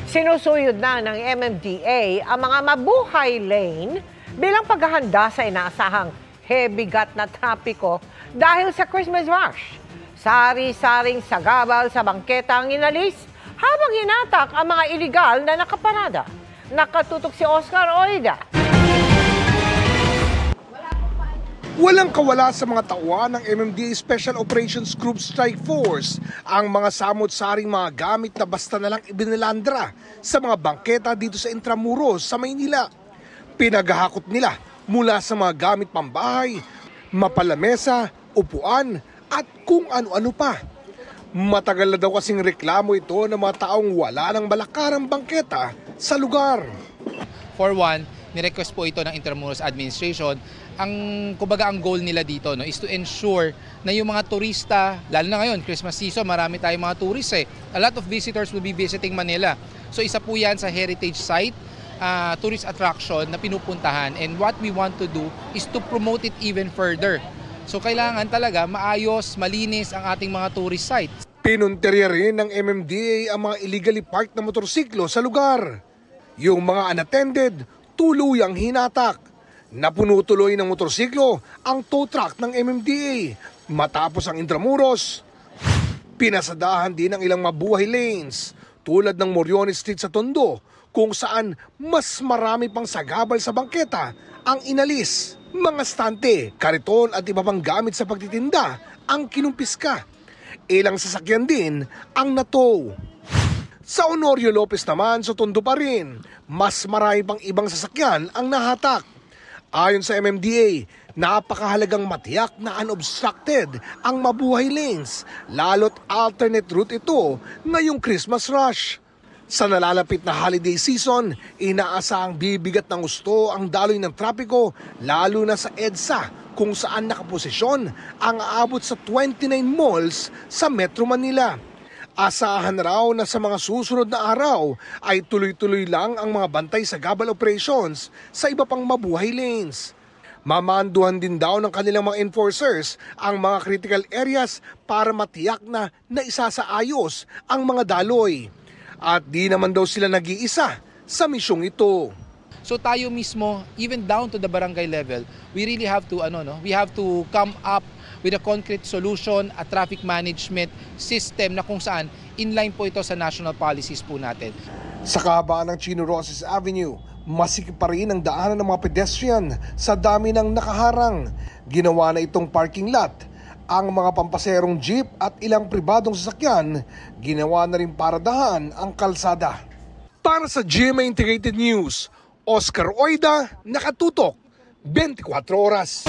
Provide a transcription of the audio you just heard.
Sinusuyod na ng MMDA ang mga mabuhay lane bilang paghahanda sa inaasahang heavy-gat na trapiko dahil sa Christmas rush. Sari-saring sagabal sa bangketa ang inalis habang hinatak ang mga iligal na nakaparada. Nakatutok si Oscar Oida. Walang kawala sa mga tauhan ng MMDA Special Operations Group Strike Force ang mga samot-saring mga gamit na basta na lang ibinilandra sa mga bangketa dito sa Intramuros sa Maynila. Pinaghahakot nila mula sa mga gamit pambahay, mapalamesa, upuan at kung ano-ano pa. Matagal na daw kasing reklamo ito ng mga taong wala ng malakarang bangketa sa lugar. For one, nirequest po ito ng Intramuros Administration. Ang goal nila dito is to ensure na yung mga turista, lalo na ngayon, Christmas season, marami tayong mga tourists A lot of visitors will be visiting Manila. So isa po yan sa heritage site, tourist attraction na pinupuntahan. And what we want to do is to promote it even further. So kailangan talaga maayos, malinis ang ating mga tourist sites. Pinunterya rin ng MMDA ang mga illegally parked na motorsiklo sa lugar. Yung mga unattended, tuluyang hinatak. Napuno tuloy ng motorsiklo ang tow truck ng MMDA. Matapos ang Intramuros, pinasadahan din ang ilang mabuhay lanes tulad ng Moriones Street sa Tondo kung saan mas marami pang sagabal sa bangketa ang inalis. Mga stante, kariton at iba pang gamit sa pagtitinda ang kinumpiska. Ilang sasakyan din ang natow. Sa Honorio Lopez naman sa Tondo pa rin, mas marami pang ibang sasakyan ang nahatak. Ayon sa MMDA, napakahalagang matiyak na unobstructed ang mabuhay lanes, lalo't alternate route ito ngayong Christmas rush. Sa nalalapit na holiday season, inaasahang bibigat ng gusto ang daloy ng trapiko, lalo na sa EDSA kung saan nakaposisyon ang aabot sa 29 malls sa Metro Manila. Asahan raw na sa mga susunod na araw ay tuloy-tuloy lang ang mga bantay sa gabal operations sa iba pang mabuhay lanes. Mamanduhan din daw ng kanilang mga enforcers ang mga critical areas para matiyak na naisasaayos ang mga daloy. At di naman daw sila nag-iisa sa misyong ito. So tayo mismo, even down to the barangay level, we really have to we have to come up with a concrete solution, a traffic management system na kung saan inline po ito sa national policies po natin. Sa kahabaan ng Chino Roces Avenue, masikip pa rin ang daanan ng mga pedestrian sa dami ng nakaharang. Ginawa na itong parking lot. Ang mga pampaserong jeep at ilang pribadong sasakyan, ginawa na rin paradahan ang kalsada. Para sa GMA Integrated News, Oscar Oida, nakatutok, 24 oras.